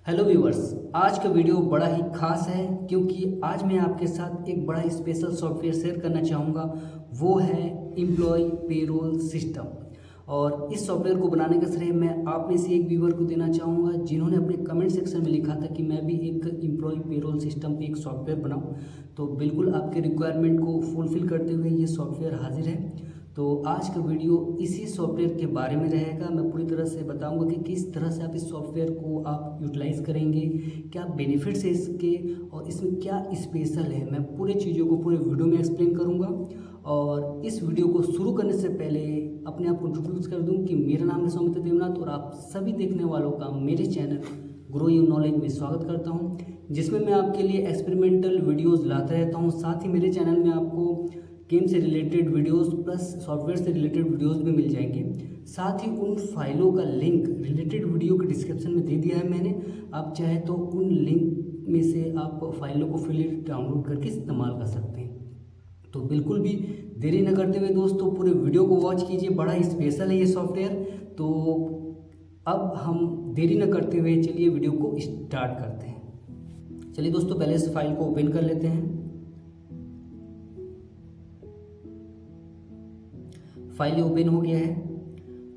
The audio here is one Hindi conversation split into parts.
Hello viewers. आज का वीडियो बड़ा ही खास है क्योंकि आज मैं आपके साथ एक बड़ा ही स्पेशल सॉफ्टवेयर शेयर करना चाहूँगा। वो है एम्प्लॉय पेरोल सिस्टम। और इस सॉफ्टवेयर को बनाने का श्रेय मैं आप में से एक व्यूवर को देना चाहूँगा जिन्होंने अपने कमेंट सेक्शन में लिखा था कि मैं भी एक एम्प्लॉय पेरोल सिस्टम पे एक सॉफ्टवेयर बनाऊँ। तो बिल्कुल आपके रिक्वायरमेंट को फुलफ़िल करते हुए ये सॉफ्टवेयर हाजिर है। तो आज का वीडियो इसी सॉफ्टवेयर के बारे में रहेगा। मैं पूरी तरह से बताऊंगा कि किस तरह से आप इस सॉफ्टवेयर को आप यूटिलाइज़ करेंगे, क्या बेनिफिट्स है इसके और इसमें क्या स्पेशल है। मैं पूरे चीज़ों को पूरे वीडियो में एक्सप्लेन करूंगा। और इस वीडियो को शुरू करने से पहले अपने आप को इंट्रोड्यूस कर दूं कि मेरा नाम है सौमित्र देवनाथ और आप सभी देखने वालों का मेरे चैनल ग्रो योर नॉलेज में स्वागत करता हूँ, जिसमें मैं आपके लिए एक्सपेरिमेंटल वीडियोज़ लाता रहता हूँ। साथ ही मेरे चैनल में आपको गेम से रिलेटेड वीडियोस प्लस सॉफ्टवेयर से रिलेटेड वीडियोस भी मिल जाएंगे। साथ ही उन फाइलों का लिंक रिलेटेड वीडियो के डिस्क्रिप्शन में दे दिया है मैंने। आप चाहे तो उन लिंक में से आप फाइलों को फ्रीली डाउनलोड करके इस्तेमाल कर सकते हैं। तो बिल्कुल भी देरी न करते हुए दोस्तों पूरे वीडियो को वॉच कीजिए। बड़ा ही स्पेशल है ये सॉफ्टवेयर। तो अब हम देरी न करते हुए चलिए वीडियो को स्टार्ट करते हैं। चलिए दोस्तों पहले इस फाइल को ओपन कर लेते हैं। फाइल ओपन हो गया है।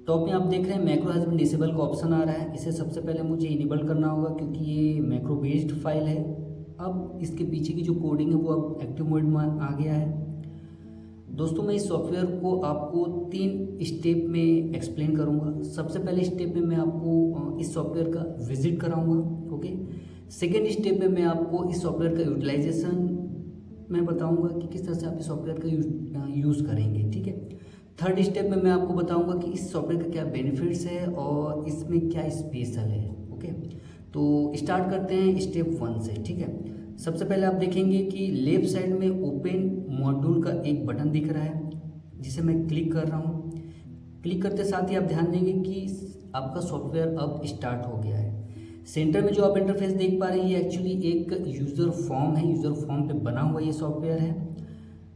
टॉप में आप देख रहे हैं मैक्रो हैज़ बीन डिसेबल का ऑप्शन आ रहा है। इसे सबसे पहले मुझे इनेबल करना होगा क्योंकि ये मैक्रो बेस्ड फाइल है। अब इसके पीछे की जो कोडिंग है वो अब एक्टिव मोड में आ गया है। दोस्तों मैं इस सॉफ्टवेयर को आपको 3 स्टेप में एक्सप्लेन करूंगा। सबसे पहले स्टेप में मैं आपको इस सॉफ्टवेयर का विजिट कराऊंगा। ओके। सेकेंड स्टेप में मैं आपको इस सॉफ्टवेयर का यूटिलाइजेशन मैं बताऊंगा कि किस तरह से आप इस सॉफ्टवेयर का यूज़ करेंगे। ठीक है। थर्ड स्टेप में मैं आपको बताऊंगा कि इस सॉफ्टवेयर का क्या बेनिफिट्स है और इसमें क्या स्पेशल है। ओके। तो स्टार्ट करते हैं स्टेप 1 से। ठीक है। सबसे पहले आप देखेंगे कि लेफ्ट साइड में ओपन मॉड्यूल का एक बटन दिख रहा है जिसे मैं क्लिक कर रहा हूँ। क्लिक करते साथ ही आप ध्यान देंगे कि आपका सॉफ्टवेयर अब स्टार्ट हो गया है। सेंटर में जो आप इंटरफेस देख पा रहे हैं ये एक्चुअली एक यूज़र फॉर्म है। यूज़र फॉर्म पे बना हुआ ये सॉफ्टवेयर है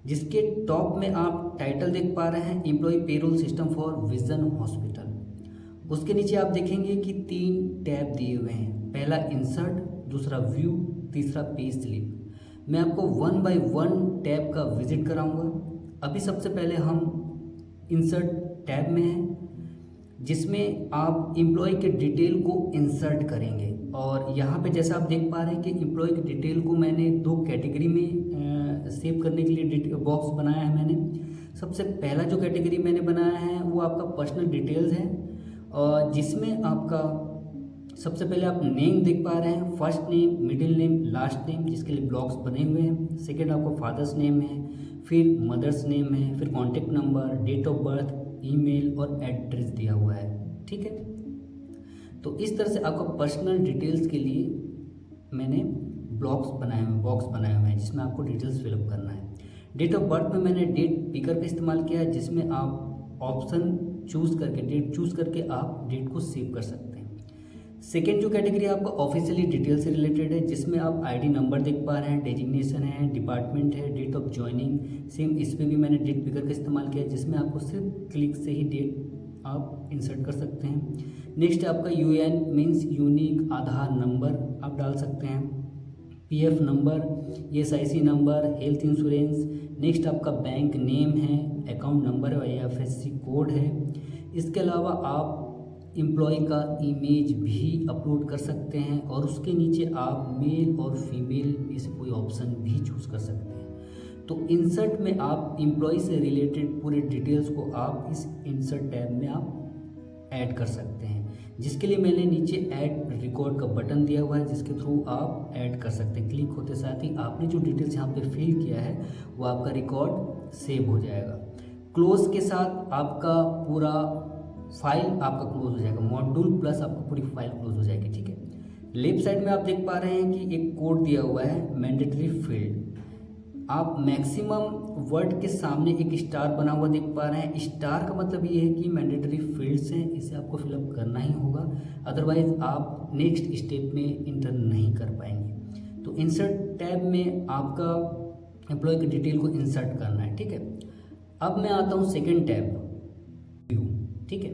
जिसके टॉप में आप टाइटल देख पा रहे हैं employ payroll system for vision hospital. उसके नीचे आप देखेंगे कि 3 टैब दिए हुए हैं। पहला इंसर्ट, दूसरा व्यू, तीसरा पे स्लिप। मैं आपको 1 बाय 1 टैब का विजिट कराऊंगा। अभी सबसे पहले हम इंसर्ट टैब में हैं जिसमें आप एम्प्लॉय के डिटेल को इंसर्ट करेंगे। और यहाँ पे जैसा आप देख पा रहे हैं कि एम्प्लॉय की डिटेल को मैंने 2 कैटेगरी में सेव करने के लिए बॉक्स बनाया है मैंने। सबसे पहला जो कैटेगरी मैंने बनाया है वो आपका पर्सनल डिटेल्स है और जिसमें आपका सबसे पहले आप नेम देख पा रहे हैं, first name, middle name, last name, जिसके लिए ब्लॉक्स बने हुए हैं। सेकेंड आपका फादर्स नेम है, फिर मदर्स नेम है, फिर contact number, date of birth, email और एड्रेस दिया हुआ है। ठीक है। तो इस तरह से आपका पर्सनल डिटेल्स के लिए मैंने बॉक्स बनाए हुए हैं जिसमें आपको डिटेल्स फिलअप करना है। डेट ऑफ बर्थ में मैंने डेट पिकर का इस्तेमाल किया है जिसमें आप ऑप्शन चूज़ करके डेट चूज़ करके आप डेट को सेव कर सकते हैं। सेकेंड जो कैटेगरी आपका ऑफिशियली डिटेल से रिलेटेड है जिसमें आप आईडी नंबर देख पा रहे हैं, डेजिग्नेशन है, डिपार्टमेंट है, डेट ऑफ ज्वाइनिंग। सेम इस पर भी मैंने डेट पिकर का इस्तेमाल किया है जिसमें आपको सिर्फ क्लिक से ही डेट आप इंसर्ट कर सकते हैं। नेक्स्ट आपका यूएन मीन्स यूनिक आधार नंबर आप डाल सकते हैं, PF number, ESIC number, health insurance. Next आपका बैंक नेम है, अकाउंट नंबर है, आईएफएससी कोड है। इसके अलावा आप एम्प्लॉय का इमेज भी अपलोड कर सकते हैं और उसके नीचे आप मेल और फीमेल में से कोई ऑप्शन भी चूज़ कर सकते हैं। तो इंसर्ट में आप एम्प्लॉय से रिलेटेड पूरे डिटेल्स को आप इस इंसर्ट टैब में आप ऐड कर सकते हैं, जिसके लिए मैंने नीचे ऐड रिकॉर्ड का बटन दिया हुआ है जिसके थ्रू आप ऐड कर सकते हैं। क्लिक होते साथ ही आपने जो डिटेल्स यहाँ पे फिल किया है वो आपका रिकॉर्ड सेव हो जाएगा। क्लोज के साथ आपका पूरा फाइल आपका क्लोज हो जाएगा। मॉड्यूल प्लस आपका पूरी फाइल क्लोज हो जाएगी। ठीक है। लेफ्ट साइड में आप देख पा रहे हैं कि एक कोड दिया हुआ है मैंडेटरी फील्ड। आप मैक्सिमम वर्ड के सामने एक स्टार बना हुआ देख पा रहे हैं। स्टार का मतलब ये है कि मैंडेटरी फील्ड्स हैं, इसे आपको फिलअप करना ही होगा, अदरवाइज आप नेक्स्ट स्टेप में इंटर नहीं कर पाएंगे। तो इंसर्ट टैब में आपका एम्प्लॉय की डिटेल को इंसर्ट करना है। ठीक है। अब मैं आता हूँ सेकेंड टैब व्यू। ठीक है।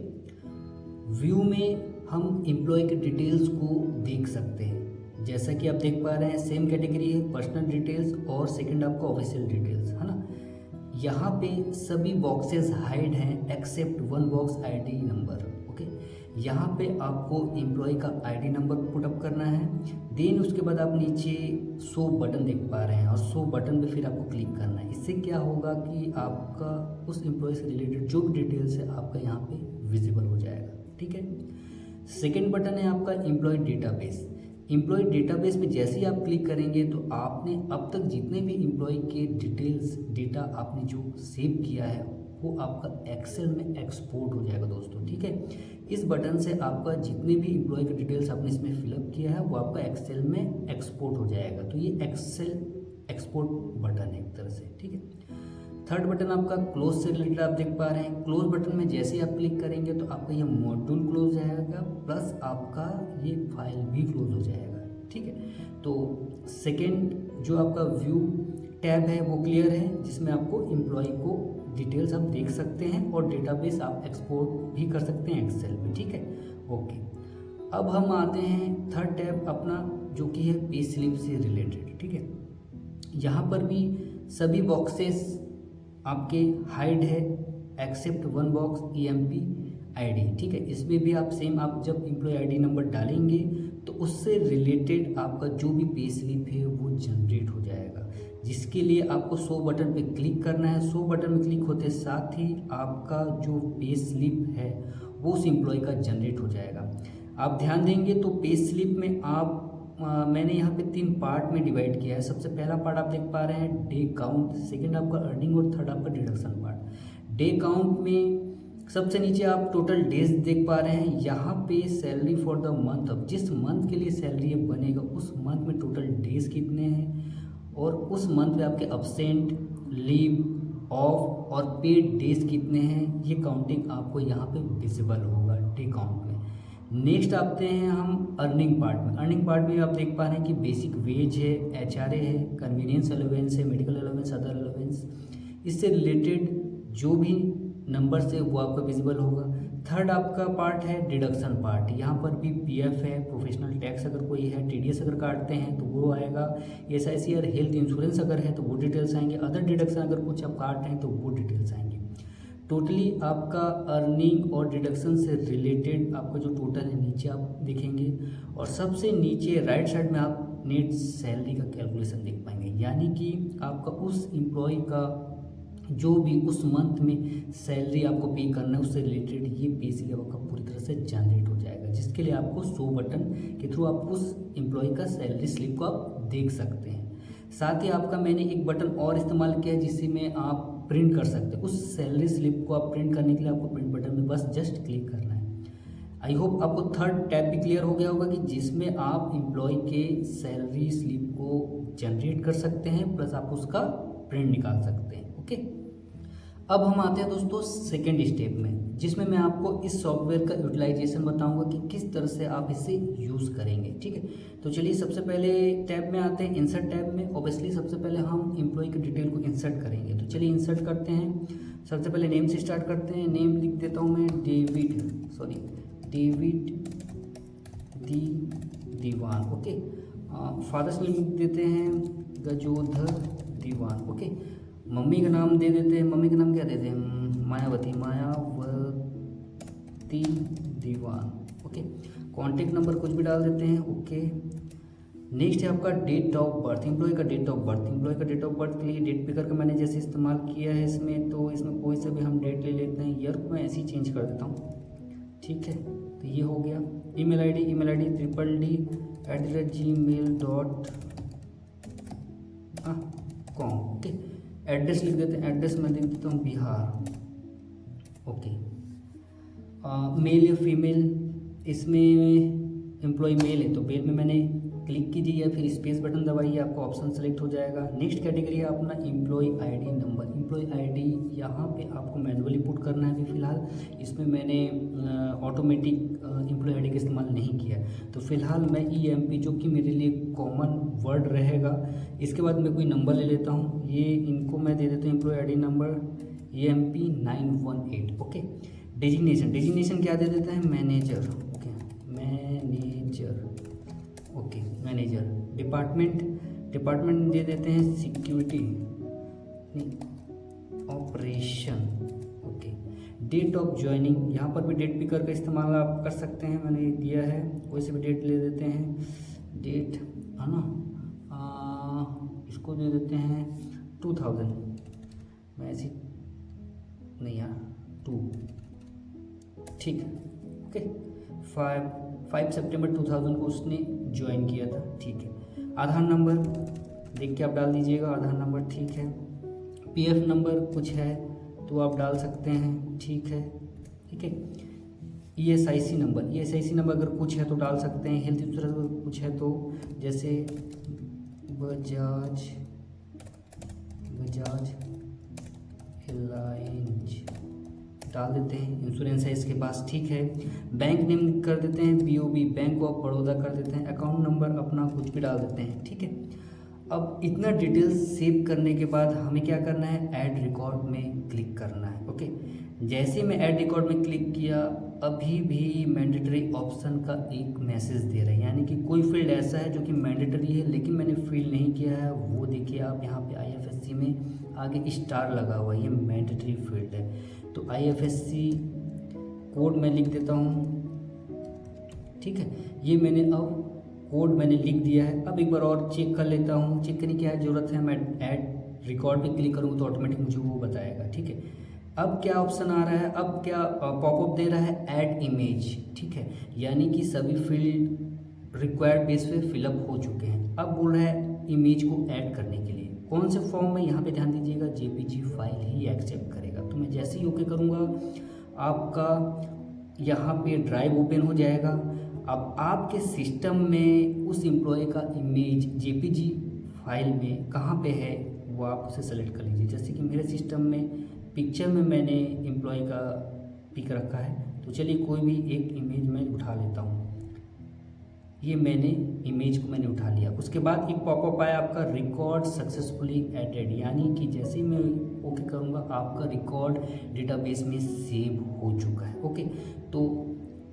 व्यू में हम एम्प्लॉय के डिटेल्स को देख सकते हैं। जैसा कि आप देख पा रहे हैं सेम कैटेगरी है, पर्सनल डिटेल्स और सेकंड आपका ऑफिशियल डिटेल्स, है ना। यहाँ पे सभी बॉक्सेस हाइड हैं except one box ID number. Okay, यहाँ पे आपको एम्प्लॉय का आईडी नंबर पुटअप करना है। देन उसके बाद आप नीचे शो बटन देख पा रहे हैं और शो बटन पे फिर आपको क्लिक करना है। इससे क्या होगा कि आपका उस एम्प्लॉय से रिलेटेड जो भी डिटेल्स है आपका यहाँ पे विजिबल हो जाएगा। ठीक है, सेकेंड बटन है आपका एम्प्लॉय डेटाबेस। एम्प्लॉय डेटाबेस पे जैसे ही आप क्लिक करेंगे तो आपने अब तक जितने भी एम्प्लॉय के डिटेल्स डेटा आपने जो सेव किया है वो आपका एक्सेल में एक्सपोर्ट हो जाएगा दोस्तों। ठीक है, इस बटन से आपका जितने भी एम्प्लॉय के डिटेल्स आपने इसमें फिलअप किया है वो आपका एक्सेल में एक्सपोर्ट हो जाएगा। तो ये एक्सेल एक्सपोर्ट बटन है एक तरह से। ठीक है, थर्ड बटन आपका क्लोज से रिलेटेड आप देख पा रहे हैं। क्लोज बटन में जैसे ही आप क्लिक करेंगे तो आपका ये मॉड्यूल क्लोज हो जाएगा प्लस आपका ये फाइल भी क्लोज हो जाएगा। ठीक है, तो सेकेंड जो आपका व्यू टैब है वो क्लियर है, जिसमें आपको एम्प्लॉय को डिटेल्स आप देख सकते हैं और डेटाबेस आप एक्सपोर्ट भी कर सकते हैं एक्सेल में। ठीक है, ओके। अब हम आते हैं थर्ड टैब अपना जो कि है पे स्लिप से रिलेटेड। ठीक है, यहाँ पर भी सभी बॉक्सेस आपके हाइड है except one box EMP ID। ठीक है, इसमें भी आप सेम आप जब एम्प्लॉय ID नंबर डालेंगे तो उससे रिलेटेड आपका जो भी पे स्लिप है वो जनरेट हो जाएगा, जिसके लिए आपको शो बटन पे क्लिक करना है। शो बटन में क्लिक होते साथ ही आपका जो पे स्लिप है वो उस एम्प्लॉय का जनरेट हो जाएगा। आप ध्यान देंगे तो पे स्लिप में आप मैंने यहाँ पे 3 पार्ट में डिवाइड किया है। सबसे पहला पार्ट आप देख पा रहे हैं डे काउंट, सेकंड आपका अर्निंग और थर्ड आपका डिडक्शन पार्ट। डे काउंट में सबसे नीचे आप टोटल डेज देख पा रहे हैं। यहाँ पे सैलरी फॉर द मंथ, अब जिस मंथ के लिए सैलरी बनेगा उस मंथ में टोटल डेज कितने हैं और उस मंथ में आपके अब्सेंट, लीव, ऑफ और पेड डेज कितने हैं, ये काउंटिंग आपको यहाँ पे विजिबल होगा डे काउंट में। नेक्स्ट आते हैं हम अर्निंग पार्ट में। अर्निंग पार्ट में आप देख पा रहे हैं कि बेसिक वेज है, HRA है, कन्वीनियंस अलाउंस है, मेडिकल अलाउंस, अदर अलाउंस, इससे रिलेटेड जो भी नंबर से वो आपका विजिबल होगा। थर्ड आपका पार्ट है डिडक्शन पार्ट। यहाँ पर भी PF है, प्रोफेशनल टैक्स अगर कोई है, TDS अगर काटते हैं तो वो आएगा, SIC और हेल्थ इंश्योरेंस अगर है तो वो डिटेल्स आएंगे, अदर डिडक्शन अगर कुछ आप काट रहे हैं तो वो डिटेल्स आएंगे। टोटली आपका अर्निंग और डिडक्शन से रिलेटेड आपका जो टोटल है नीचे आप देखेंगे और सबसे नीचे राइट साइड में आप नेट सैलरी का कैलकुलेशन देख पाएंगे, यानी कि आपका उस एम्प्लॉय का जो भी उस मंथ में सैलरी आपको पे करना है उससे रिलेटेड ये पे स्लिप आपका पूरी तरह से जनरेट हो जाएगा, जिसके लिए आपको शो बटन के थ्रू आप उस एम्प्लॉय का सैलरी स्लिप को आप देख सकते हैं। साथ ही आपका मैंने एक बटन और इस्तेमाल किया है जिससे में आप प्रिंट कर सकते हैं। उस सैलरी स्लिप को आप प्रिंट करने के लिए आपको प्रिंट बटन में बस जस्ट क्लिक करना है। आई होप आपको थर्ड टैब भी क्लियर हो गया होगा कि जिसमें आप एम्प्लॉय के सैलरी स्लिप को जनरेट कर सकते हैं प्लस आप उसका प्रिंट निकाल सकते हैं। ओके, अब हम आते हैं दोस्तों सेकेंड स्टेप में, जिसमें मैं आपको इस सॉफ्टवेयर का यूटिलाइजेशन बताऊंगा कि किस तरह से आप इसे यूज़ करेंगे। ठीक है, तो चलिए सबसे पहले टैब में आते हैं, इंसर्ट टैब में। ऑब्वियसली सबसे पहले हम एम्प्लॉय की डिटेल को इंसर्ट करेंगे, तो चलिए इंसर्ट करते हैं। सबसे पहले नेम से स्टार्ट करते हैं। नेम लिख देता हूँ मैं डेविड दीवान। ओके, फादर्स नेम लिख देते हैं गजोधर दीवान। ओके, मम्मी का नाम दे देते हैं, मम्मी का नाम क्या देते हैं, मायावती दीवान। ओके, कॉन्टेक्ट नंबर कुछ भी डाल देते हैं। ओके, नेक्स्ट है आपका डेट ऑफ बर्थ, एम्प्लॉय का डेट ऑफ बर्थ। एम्प्लॉय का डेट ऑफ बर्थ के लिए डेट पिकर का मैंने जैसे इस्तेमाल किया है इसमें, तो इसमें कोई सा भी हम डेट ले लेते हैं। ईयर को मैं ऐसे ही चेंज कर देता हूँ। ठीक है, तो ये हो गया। Email ID dd@gmail.com। Okay, address लिख देते हैं, एड्रेस मैं लिख देता हूँ बिहार। ओके, मेल या फीमेल, इसमें एम्प्लॉय मेल है तो मेल में मैंने क्लिक कीजिए या फिर स्पेस बटन दबाइए, आपका ऑप्शन सेलेक्ट हो जाएगा। नेक्स्ट कैटेगरी है अपना employ ID number. Employ ID यहाँ पे आपको मैनुअली पुट करना है। अभी फ़िलहाल इसमें मैंने ऑटोमेटिक एम्प्लॉय आईडी का इस्तेमाल नहीं किया, तो फिलहाल मैं EMP जो कि मेरे लिए कॉमन वर्ड रहेगा, इसके बाद मैं कोई नंबर ले लेता हूँ। ये इनको मैं दे देता हूँ employ ID number EMP 918। Okay, designation क्या दे देता है, manager. Okay, manager, okay manager. Department दे देते हैं security operation, okay. Date of joining, यहाँ पर भी डेट पिकर का इस्तेमाल आप कर सकते हैं, मैंने दिया है, कोई से भी डेट ले देते हैं, डेट है ना, इसको दे देते हैं 2000, मैं ऐसी नहीं यार 2, ठीक है, ओके। 5 सितंबर 2000 को उसने ज्वाइन किया था, ठीक है। आधार नंबर देख के आप डाल दीजिएगा, आधार नंबर, ठीक है। पीएफ नंबर कुछ है तो आप डाल सकते हैं, ठीक है, ठीक है। ईएसआईसी नंबर अगर कुछ है तो डाल सकते हैं। हेल्थ इंश्योरेंस कुछ है तो, जैसे बजाज एलायंस डाल देते हैं, इंश्योरेंस है इसके पास, ठीक है। बैंक नेम कर देते हैं बीओबी, बैंक ऑफ बड़ौदा कर देते हैं। अकाउंट नंबर अपना कुछ भी डाल देते हैं, ठीक है। अब इतना डिटेल्स सेव करने के बाद हमें क्या करना है, ऐड रिकॉर्ड में क्लिक करना है, ओके। जैसे मैं ऐड रिकॉर्ड में क्लिक किया, अभी भी मैंडेटरी ऑप्शन का एक मैसेज दे रहा है, यानी कि कोई फील्ड ऐसा है जो कि मैंडेटरी है लेकिन मैंने फिल नहीं किया है, वो देखिए आप यहाँ पे आईएफएससी में आगे स्टार लगा हुआ है, ये मैंडेटरी फील्ड है। तो आईएफएससी कोड मैं लिख देता हूँ, ठीक है। ये मैंने अब कोड मैंने लिख दिया है। अब एक बार और चेक कर लेता हूँ, चेक करने की क्या ज़रूरत है, मैं ऐड रिकॉर्ड पे क्लिक करूँगा तो ऑटोमेटिक मुझे वो बताएगा, ठीक है। अब क्या ऑप्शन आ रहा है, अब क्या पॉपअप दे रहा है, ऐड इमेज, ठीक है, यानी कि सभी फील्ड रिक्वायर्ड बेस पे फिलअप हो चुके हैं। अब बोल रहा है इमेज को ऐड करने के लिए कौन से फॉर्म में, यहाँ पे ध्यान दीजिएगा जेपीजी फाइल ही एक्सेप्ट करेगा। तो मैं जैसे ही ओके करूँगा आपका यहाँ पे ड्राइव ओपन हो जाएगा। अब आपके सिस्टम में उस एम्प्लॉय का इमेज जेपीजी फाइल में कहाँ पे है वो आप उसे सेलेक्ट कर लीजिए। जैसे कि मेरे सिस्टम में पिक्चर में मैंने एम्प्लॉय का पिक रखा है, तो चलिए कोई भी एक इमेज मैं उठा लेता हूँ। ये मैंने इमेज को मैंने उठा लिया। उसके बाद एक पॉपअप आया आपका रिकॉर्ड सक्सेसफुली एडेड, यानी कि जैसे ही मैं ओके करूँगा आपका रिकॉर्ड डेटाबेस में सेव हो चुका है, ओके। तो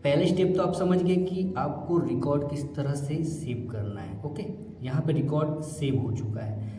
पहले स्टेप तो आप समझ गए कि आपको रिकॉर्ड किस तरह से सेव करना है, ओके। यहाँ पे रिकॉर्ड सेव हो चुका है।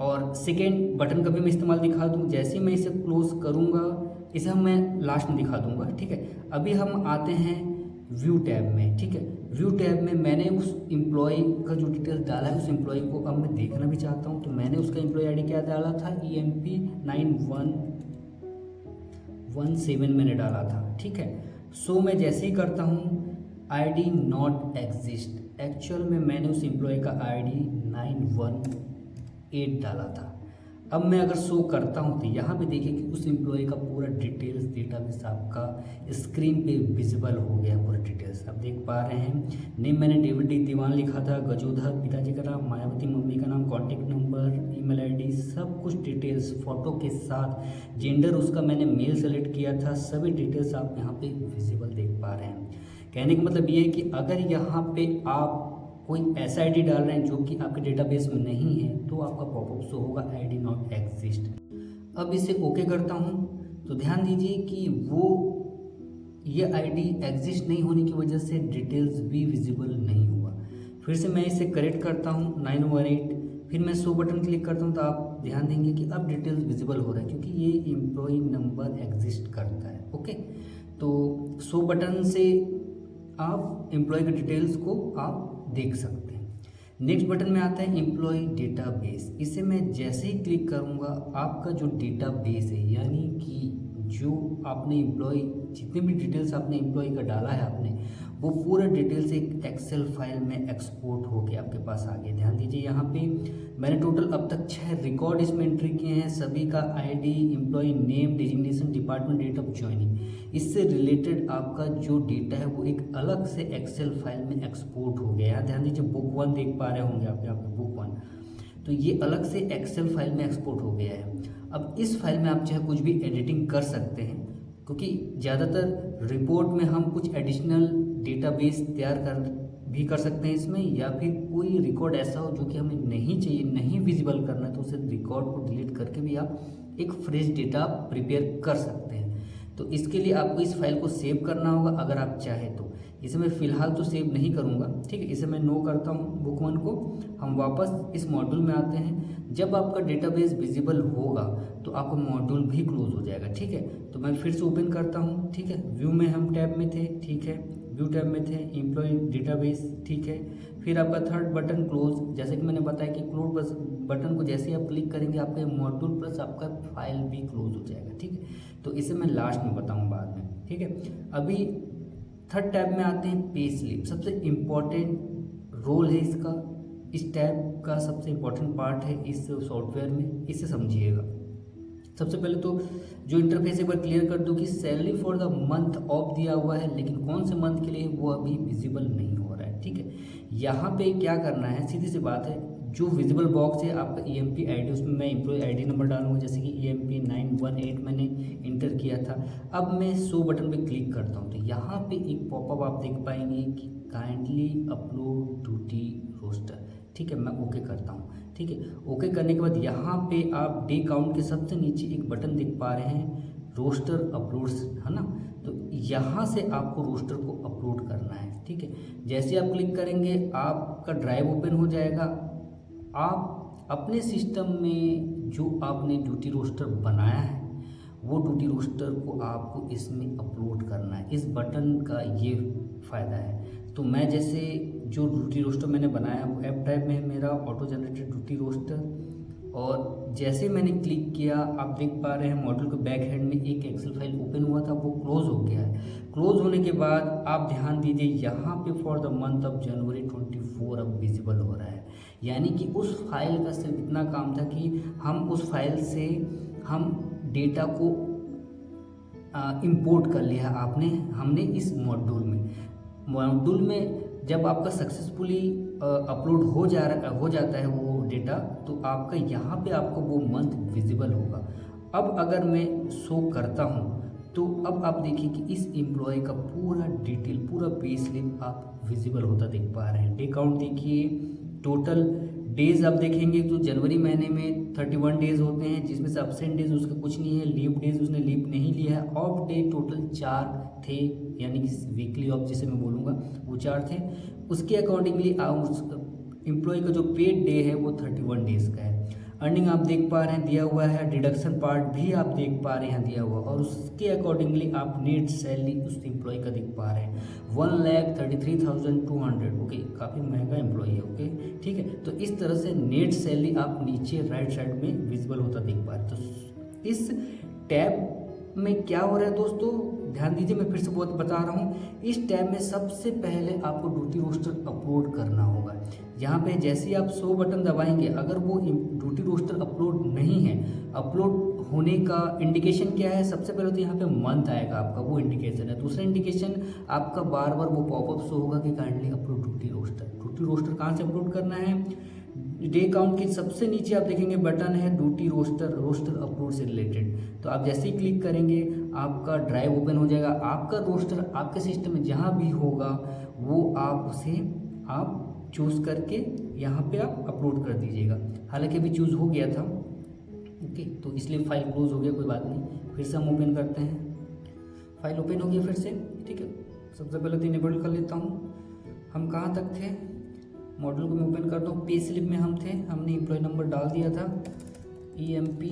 और सेकेंड बटन का भी मैं इस्तेमाल दिखा दूँ, जैसे ही मैं इसे क्लोज करूँगा, इसे हम मैं लास्ट में दिखा दूँगा, ठीक है। अभी हम आते हैं व्यू टैब में, ठीक है। व्यू टैब में मैंने उस एम्प्लॉय का जो डिटेल्स डाला है उस एम्प्लॉय को अब मैं देखना भी चाहता हूँ, तो मैंने उसका एम्प्लॉय आईडी क्या डाला था, EMP9117 मैंने डाला था, ठीक है। सो मैं जैसे ही करता हूँ आईडी नॉट एग्जिस्ट, एक्चुअल में मैंने उस एम्प्लॉय का आईडी 918 डाला था। अब मैं अगर शो करता हूँ तो यहाँ पे देखिए कि उस एम्प्लॉय का पूरा डिटेल्स डेटाबेस आपका स्क्रीन पे विजिबल हो गया, पूरा डिटेल्स आप देख पा रहे हैं। नेम मैंने डेविड डी दीवान लिखा था, गजोधर पिताजी का नाम, मायावती मम्मी का नाम, कॉन्टैक्ट नंबर, ईमेल आईडी, सब कुछ डिटेल्स फोटो के साथ, जेंडर उसका मैंने मेल सेलेक्ट किया था, सभी डिटेल्स आप यहाँ पे विजिबल देख पा रहे हैं। कहने का मतलब ये है कि अगर यहाँ पे आप कोई ऐसा आईडी डाल रहे हैं जो कि आपके डेटाबेस में नहीं है तो आपका पॉपअप शो होगा आईडी नॉट एग्जिस्ट। अब इसे ओके करता हूँ तो ध्यान दीजिए कि वो ये आईडी एग्जिस्ट नहीं होने की वजह से डिटेल्स भी विजिबल नहीं हुआ। फिर से मैं इसे करेक्ट करता हूँ 918, फिर मैं शो बटन क्लिक करता हूँ तो आप ध्यान देंगे कि अब डिटेल्स विजिबल हो रहा है क्योंकि ये एम्प्लॉय नंबर एग्जिस्ट करता है, ओके। तो शो बटन से आप एम्प्लॉय के डिटेल्स को आप देख सकते हैं। नेक्स्ट बटन में आता है एम्प्लॉय डेटाबेस, इसे मैं जैसे ही क्लिक करूंगा आपका जो डेटाबेस है यानी कि जो आपने एम्प्लॉय जितने भी डिटेल्स आपने एम्प्लॉय का डाला है आपने वो पूरा डिटेल्स एक एक्सेल फाइल में एक्सपोर्ट होके आपके पास आ गया। ध्यान दीजिए यहाँ पे मैंने टोटल अब तक 6 रिकॉर्ड इसमें एंट्री किए हैं, सभी का ID, employ name, designation, department, date of joining, इससे रिलेटेड आपका जो डेटा है वो एक अलग से एक्सेल फाइल में एक्सपोर्ट हो गया। यहाँ ध्यान दीजिए बुक 1 देख पा रहे होंगे आप यहाँ पे बुक 1, तो ये अलग से एक्सेल फाइल में एक्सपोर्ट हो गया है। अब इस फाइल में आप चाहे कुछ भी एडिटिंग कर सकते हैं क्योंकि ज़्यादातर रिपोर्ट में हम कुछ एडिशनल डेटाबेस तैयार भी कर सकते हैं इसमें, या फिर कोई रिकॉर्ड ऐसा हो जो कि हमें नहीं चाहिए, नहीं विजिबल करना है तो उसे रिकॉर्ड को डिलीट करके भी आप एक फ्रेश डेटा प्रिपेयर कर सकते हैं। तो इसके लिए आपको इस फाइल को सेव करना होगा अगर आप चाहें तो। इसे मैं फ़िलहाल तो सेव नहीं करूँगा, ठीक है। इसे मैं नो करता हूँ बुक 1 को। हम वापस इस मॉड्यूल में आते हैं। जब आपका डेटाबेस विजिबल होगा तो आपका मॉड्यूल भी क्लोज हो जाएगा, ठीक है। तो मैं फिर से ओपन करता हूँ, ठीक है। व्यू में हम टैब में थे, ठीक है, व्यू टैब में थे, एम्प्लॉय डेटाबेस, ठीक है। फिर आपका थर्ड बटन क्लोज, जैसे कि मैंने बताया कि क्लोज बटन को जैसे ही आप क्लिक करेंगे आपका मॉड्यूल प्लस आपका फाइल भी क्लोज हो जाएगा, ठीक है। तो इसे मैं लास्ट में बताऊँ बाद में, ठीक है। अभी थर्ड टैब में आते हैं, पे स्लिप। सबसे इम्पॉर्टेंट रोल है इसका, इस टैब का सबसे इम्पॉर्टेंट पार्ट है इस सॉफ्टवेयर में, इसे समझिएगा। सबसे पहले तो जो इंटरफेस एक बार क्लियर कर दूं कि salary for the month of दिया हुआ है, लेकिन कौन से मंथ के लिए वो अभी विजिबल नहीं हो रहा है, ठीक है। यहाँ पे क्या करना है, सीधी सी बात है, जो विजिबल बॉक्स है आपका EMP ID, उसमें मैं एम्प्लॉय ID नंबर डालूंगा, जैसे कि EMP 918 मैंने इंटर किया था। अब मैं शो बटन पे क्लिक करता हूँ तो यहाँ पे एक पॉपअप आप देख पाएंगे कि काइंडली अपलोड ड्यूटी रोस्टर, ठीक है। मैं ओके करता हूँ, ठीक है। ओके करने के बाद यहाँ पे आप डे काउंट के सबसे नीचे एक बटन देख पा रहे हैं, रोस्टर अपलोड्स, है ना। तो यहाँ से आपको रोस्टर को अपलोड करना है, ठीक है। जैसे आप क्लिक करेंगे आपका ड्राइव ओपन हो जाएगा। आप अपने सिस्टम में जो आपने ड्यूटी रोस्टर बनाया है वो ड्यूटी रोस्टर को आपको इसमें अपलोड करना है। इस बटन का ये फ़ायदा है। तो मैं जैसे जो ड्यूटी रोस्टर मैंने बनाया वो ऐप टाइप में है मेरा ऑटो जनरेटेड ड्यूटी रोस्टर, और जैसे मैंने क्लिक किया आप देख पा रहे हैं मॉड्यूल के बैक हैंड में एक एक्सेल फाइल ओपन हुआ था, वो क्लोज हो गया है। क्लोज होने के बाद आप ध्यान दीजिए यहाँ पे for the month of January 24 अब विजिबल हो रहा है। यानी कि उस फाइल का सिर्फ इतना काम था कि हम उस फाइल से हम डेटा को इंपोर्ट कर लिया हमने इस मॉड्यूल में जब आपका सक्सेसफुली अपलोड हो जाता है वो डेटा, तो आपका यहाँ पे आपको वो मंथ विजिबल होगा। अब अगर मैं शो करता हूँ तो अब आप देखिए कि इस एम्प्लॉय का पूरा डिटेल, पूरा पे स्लिप आप विजिबल होता देख पा रहे हैं। डे काउंट देखिए, टोटल डेज आप देखेंगे तो जनवरी महीने में 31 डेज होते हैं, जिसमें से एब्सेंट डेज उसका कुछ नहीं है, लीव डेज उसने लीव नहीं लिया है, ऑफ डे टोटल 4 थे, यानी कि वीकली ऑफ जिसे मैं बोलूँगा वो 4 थे। उसके अकॉर्डिंगली उस एम्प्लॉय का जो पेड डे है वो 31 डेज का है। अर्निंग आप देख पा रहे हैं दिया हुआ है, डिडक्शन पार्ट भी आप देख पा रहे हैं दिया हुआ, और उसके अकॉर्डिंगली आप नेट सैलरी उस एम्प्लॉय का देख पा रहे हैं 1,33,200। ओके, काफ़ी महंगा एम्प्लॉय है, ओके, ठीक है। तो इस तरह से नेट सैलरी आप नीचे राइट साइड में विजिबल होता देख पा रहे हैं। तो इस टैब में क्या हो रहा है दोस्तों, ध्यान दीजिए, मैं फिर से बहुत बता रहा हूँ। इस टैब में सबसे पहले आपको ड्यूटी रोस्टर अपलोड करना होगा। यहाँ पे जैसे ही आप शो बटन दबाएंगे, अगर वो ड्यूटी रोस्टर अपलोड नहीं है, अपलोड होने का इंडिकेशन क्या है, सबसे पहले तो यहाँ पे मंथ आएगा आपका, वो इंडिकेशन है। दूसरा इंडिकेशन आपका बार बार वो पॉपअप शो होगा कि kindly upload duty roster. Duty roster कहाँ से अपलोड करना है, डे काउंट के सबसे नीचे आप देखेंगे बटन है ड्यूटी रोस्टर अपलोड से रिलेटेड। तो आप जैसे ही क्लिक करेंगे आपका ड्राइव ओपन हो जाएगा। आपका रोस्टर आपके सिस्टम में जहाँ भी होगा वो आप चूज़ करके यहाँ पे आप अपलोड कर दीजिएगा। हालांकि अभी चूज़ हो गया था, ओके, तो इसलिए फाइल क्लोज हो गया, कोई बात नहीं। फिर से हम ओपन करते हैं, फाइल ओपन हो गया फिर से, ठीक है। सबसे पहले तो इनेबल कर लेता हूँ। हम कहाँ तक थे, मॉड्यूल को मैं ओपन करता हूँ। पे स्लिप में हम थे, हमने एम्प्लॉय नंबर डाल दिया था EMP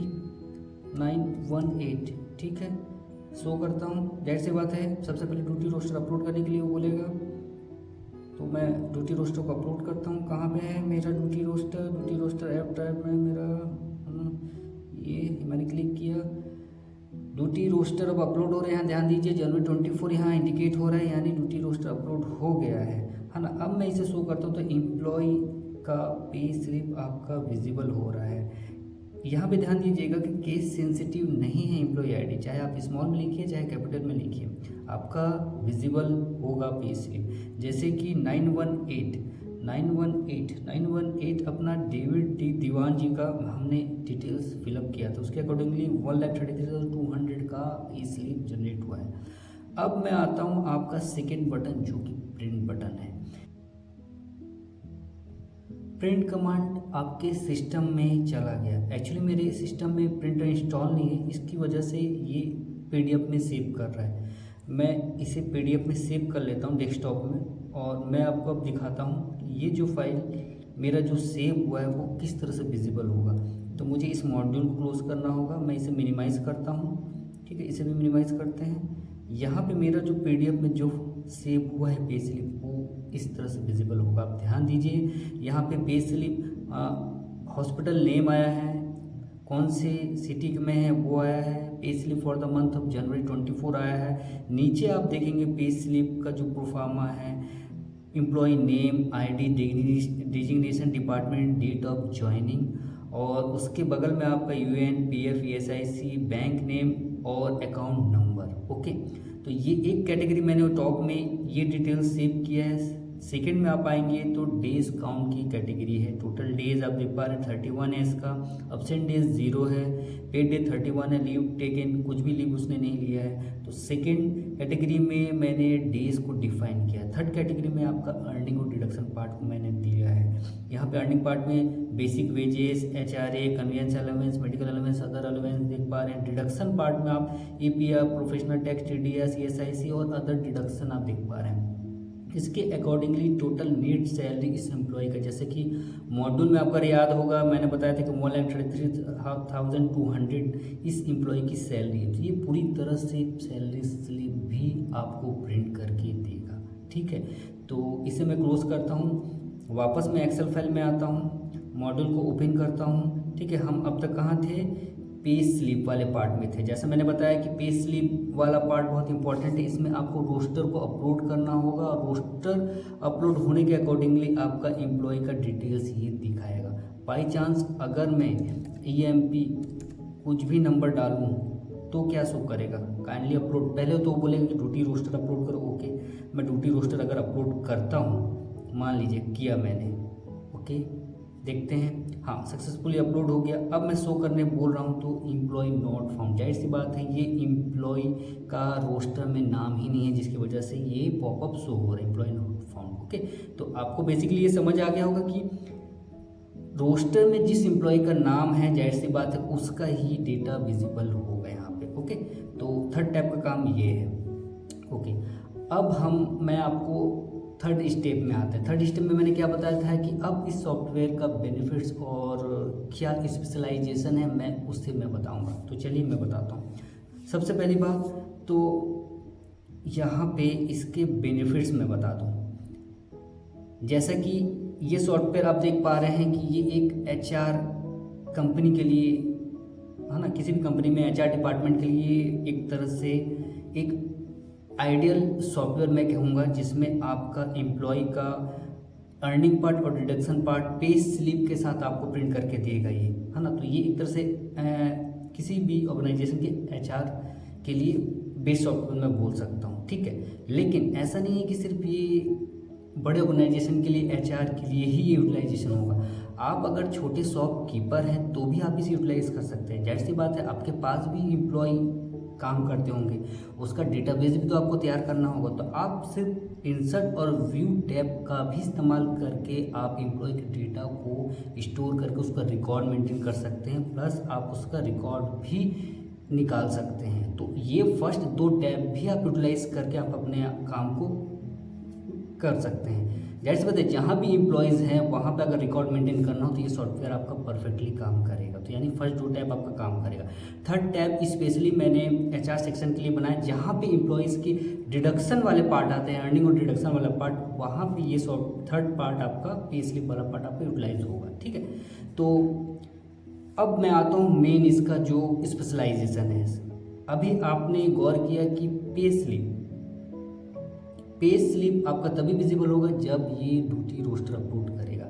918, ठीक है। शो करता हूँ, जाहिर सी बात है सबसे पहले ड्यूटी रोस्टर अपलोड करने के लिए वो बोलेगा, तो मैं ड्यूटी रोस्टर को अपलोड करता हूँ। कहाँ पे है मेरा ड्यूटी रोस्टर ऐप टाइप में मेरा, ये मैंने क्लिक किया, ड्यूटी रोस्टर अब अपलोड हो रहे हैं। ध्यान दीजिए जनवरी 24 यहाँ इंडिकेट हो रहा है, यानी ड्यूटी रोस्टर अपलोड हो गया है ना। अब मैं इसे शो करता हूँ तो एम्प्लॉय का पे स्लिप आपका विजिबल हो रहा है। यहाँ पे ध्यान दीजिएगा कि केस सेंसिटिव नहीं है एम्प्लॉय आईडी, चाहे आप स्मॉल में लिखिए चाहे कैपिटल में लिखिए, आपका विजिबल होगा पे स्लिप। जैसे कि 918 अपना डेविड डी दीवान जी का हमने डिटेल्स फिलअप किया था, उसके अकॉर्डिंगली 1,33,200 का पे स्लिप जनरेट हुआ है। अब मैं आता हूँ आपका सेकेंड बटन जो कि प्रिंट बटन है। प्रिंट कमांड आपके सिस्टम में चला गया। एक्चुअली मेरे सिस्टम में प्रिंटर इंस्टॉल नहीं है, इसकी वजह से ये PDF में सेव कर रहा है। मैं इसे PDF में सेव कर लेता हूँ डेस्कटॉप में, और मैं आपको अब दिखाता हूँ ये जो फाइल मेरा जो सेव हुआ है वो किस तरह से विजिबल होगा। तो मुझे इस मॉड्यूल को क्लोज़ करना होगा, मैं इसे मिनिमाइज़ करता हूँ, ठीक है, इसे भी मिनिमाइज़ करते हैं। यहाँ पे मेरा जो PDF में जो सेव हुआ है पे स्लिप वो इस तरह से विजिबल होगा। आप ध्यान दीजिए, यहाँ पे पे स्लिप हॉस्पिटल नेम आया है, कौन से सिटी में है वो आया है, pay slip for the month of January 24 आया है। नीचे आप देखेंगे पे स्लिप का जो प्रोफार्मा है, employ name, ID, designation, department, date of joining, और उसके बगल में आपका UN, PF, ESIC, bank name और अकाउंट नंबर। ओके, तो ये एक कैटेगरी मैंने टॉप में ये डिटेल सेव किया है। सेकंड में आप आएंगे तो डेज काउंट की कैटेगरी है, टोटल डेज आप देख पा रहे हैं 31 है इसका, अब्सेंट डेज 0 है, पेड डे 31 है, लीव टेकन कुछ भी लीव उसने नहीं लिया है। तो सेकंड कैटेगरी में मैंने डेज को डिफाइन किया। थर्ड कैटेगरी में आपका अर्निंग और डिडक्शन पार्ट को मैंने दिया है। यहाँ पे अर्निंग पार्ट में basic wages, HRA, convenience allowance, medical allowance, other allowance देख पा रहे हैं। डिडक्शन पार्ट में आप APF, professional tax, TDS, ESIC और अदर डिडक्शन आप देख पा रहे हैं। इसके अकॉर्डिंगली टोटल नेट सैलरी इस एम्प्लॉय का, जैसे कि मॉड्यूल में आपका याद होगा मैंने बताया था कि 1,33,200 इस एम्प्लॉय की सैलरी है। तो ये पूरी तरह से सैलरी स्लिप भी आपको प्रिंट करके देगा, ठीक है। तो इसे मैं क्लोज करता हूँ, वापस मैं एक्सेल फाइल में आता हूँ, मॉड्यूल को ओपन करता हूँ, ठीक है। हम अब तक कहाँ थे, पे स्लिप वाले पार्ट में थे। जैसे मैंने बताया कि पे स्लिप वाला पार्ट बहुत इंपॉर्टेंट है, इसमें आपको रोस्टर को अपलोड करना होगा, और रोस्टर अपलोड होने के अकॉर्डिंगली आपका एम्प्लॉय का डिटेल्स ये दिखाएगा। बाई चांस अगर मैं EMP कुछ भी नंबर डालूँ तो क्या शो करेगा, काइंडली अपलोड, पहले तो बोलेगा कि ड्यूटी रोस्टर अपलोड करो। ओके, मैं ड्यूटी रोस्टर अगर अपलोड करता हूँ, मान लीजिए किया मैंने, ओके, देखते हैं, हाँ सक्सेसफुली अपलोड हो गया। अब मैं शो करने बोल रहा हूँ तो एम्प्लॉय नॉट फाउंड, जाहिर सी बात है ये एम्प्लॉय का रोस्टर में नाम ही नहीं है, जिसकी वजह से ये पॉपअप शो हो रहा है एम्प्लॉय नॉट फाउंड। ओके, तो आपको बेसिकली ये समझ आ गया होगा कि रोस्टर में जिस एम्प्लॉय का नाम है, जाहिर सी बात है उसका ही डेटा विजिबल होगा यहाँ पे। ओके, तो थर्ड टाइप का काम ये है। ओके, अब मैं आपको थर्ड स्टेप में आते हैं। थर्ड स्टेप में मैंने क्या बताया था कि अब इस सॉफ्टवेयर का बेनिफिट्स और क्या स्पेशलाइजेशन है मैं बताऊंगा। तो चलिए मैं बताता हूँ। सबसे पहली बात तो यहाँ पे इसके बेनिफिट्स मैं बता दूँ। जैसा कि ये सॉफ्टवेयर आप देख पा रहे हैं कि ये एक HR कंपनी के लिए है ना, किसी भी कंपनी में HR डिपार्टमेंट के लिए एक तरह से एक आइडियल सॉफ्टवेयर मैं कहूँगा, जिसमें आपका एम्प्लॉय का अर्निंग पार्ट और डिडक्शन पार्ट पे स्लिप के साथ आपको प्रिंट करके देगा ये, है ना। तो ये एक तरह से किसी भी ऑर्गेनाइजेशन के HR के लिए बेस्ट सॉफ्टवेयर मैं बोल सकता हूँ, ठीक है। लेकिन ऐसा नहीं है कि सिर्फ ये बड़े ऑर्गेनाइजेशन के लिए HR के लिए ही ये यूटिलाइजेशन होगा। आप अगर छोटे शॉपकीपर हैं तो भी आप इसे यूटिलाइज कर सकते हैं। जाहिर सी बात है आपके पास भी एम्प्लॉय काम करते होंगे, उसका डेटाबेस भी तो आपको तैयार करना होगा। तो आप सिर्फ इंसर्ट और व्यू टैब का भी इस्तेमाल करके आप एम्प्लॉय के डेटा को स्टोर करके उसका रिकॉर्ड मेंटेन कर सकते हैं, प्लस आप उसका रिकॉर्ड भी निकाल सकते हैं। तो ये फर्स्ट दो टैब भी आप यूटिलाइज करके आप अपने काम को कर सकते हैं। जाहिर सी बात है जहाँ भी एम्प्लॉयज़ हैं वहाँ पे अगर रिकॉर्ड मेंटेन करना हो तो ये सॉफ्टवेयर आपका परफेक्टली काम करेगा। तो यानी फर्स्ट दो टैब आपका काम करेगा। थर्ड टैब स्पेशली मैंने HR सेक्शन के लिए बनाया, जहाँ पे एम्प्लॉयज़ की डिडक्शन वाले पार्ट आते हैं, अर्निंग और डिडक्शन वाला पार्ट, वहाँ पे ये थर्ड पार्ट आपका पे स्लिप वाला पार्ट आपका यूटिलाइज होगा, ठीक है। तो अब मैं आता हूँ मेन इसका जो स्पेशलाइजेशन है। अभी आपने गौर किया कि पे स्लिप आपका तभी विजिबल होगा जब ये ड्यूटी रोस्टर अपलोड करेगा।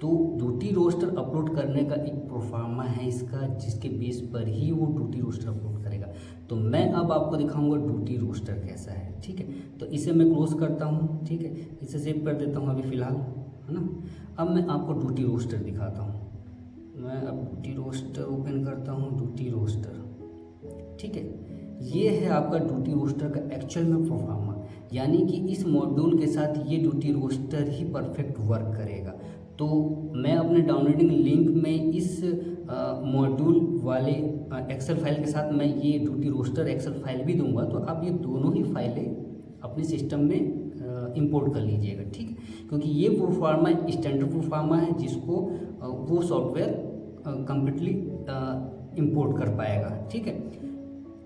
तो ड्यूटी रोस्टर अपलोड करने का एक प्रोफार्मा है इसका, जिसके बेस पर ही वो ड्यूटी रोस्टर अपलोड करेगा। तो मैं अब आपको दिखाऊंगा ड्यूटी रोस्टर कैसा है, ठीक है। तो इसे मैं क्लोज करता हूँ, ठीक है, इसे सेव कर देता हूँ अभी फ़िलहाल, है ना। अब मैं आपको ड्यूटी रोस्टर दिखाता हूँ। मैं अब ड्यूटी रोस्टर ओपन करता हूँ, ड्यूटी रोस्टर, ठीक है। ये है आपका ड्यूटी रोस्टर का एक्चुअल में प्रोफार्मा, यानी कि इस मॉड्यूल के साथ ये ड्यूटी रोस्टर ही परफेक्ट वर्क करेगा। तो मैं अपने डाउनलोडिंग लिंक में इस मॉड्यूल वाले एक्सेल फाइल के साथ मैं ये ड्यूटी रोस्टर एक्सेल फाइल भी दूंगा, तो आप ये दोनों ही फाइलें अपने सिस्टम में इंपोर्ट कर लीजिएगा, ठीक है। क्योंकि ये प्रोफार्मा स्टैंडर्ड प्रोफार्मा है जिसको वो सॉफ्टवेयर कंप्लीटली इंपोर्ट कर पाएगा, ठीक है।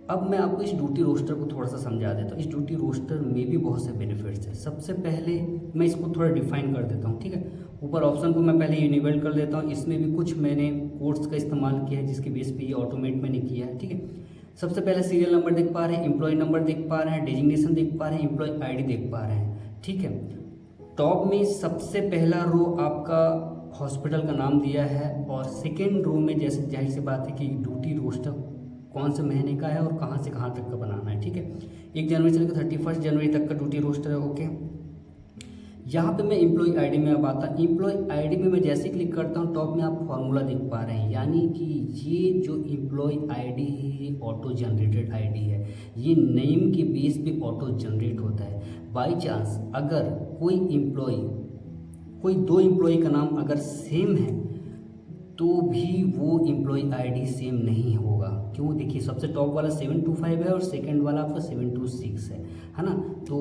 अब मैं आपको इस ड्यूटी रोस्टर को थोड़ा सा समझा देता हूँ। इस ड्यूटी रोस्टर में भी बहुत से बेनिफिट्स हैं। सबसे पहले मैं इसको थोड़ा डिफाइन कर देता हूँ, ठीक है। ऊपर ऑप्शन को मैं पहले इनेबल कर देता हूँ। इसमें भी कुछ मैंने कोड्स का इस्तेमाल किया है जिसके बेस पे ये ऑटोमेट मैंने किया है, ठीक है। सबसे पहले सीरियल नंबर देख पा रहे हैं, एम्प्लॉय नंबर देख पा रहे हैं, डेजिग्नेशन देख पा रहे हैं, एम्प्लॉय आईडी देख पा रहे हैं, ठीक है। टॉप में सबसे पहला रो आपका हॉस्पिटल का नाम दिया है और सेकेंड रो में जैसे जाहिर सी बात है कि ड्यूटी रोस्टर कौन से महीने का है और कहाँ से कहाँ तक का बनाना है, ठीक है। 1 जनवरी से लेकर 31 जनवरी तक का ड्यूटी रोस्टर है, ओके। यहाँ पे मैं एम्प्लॉय आईडी में अब आता हूँ। एम्प्लॉय आईडी में मैं जैसे क्लिक करता हूँ टॉप में आप फॉर्मूला देख पा रहे हैं, यानी कि ये जो एम्प्लॉय आईडी है ये ऑटो जनरेटेड आईडी है। ये नेम के बेस पे ऑटो जनरेट होता है। बाई चांस अगर कोई 2 एम्प्लॉय का नाम अगर सेम है तो भी वो एम्प्लॉय आईडी सेम नहीं होगा। क्यों? देखिए, सबसे टॉप वाला 725 है और सेकंड वाला आपका 726 है ना। तो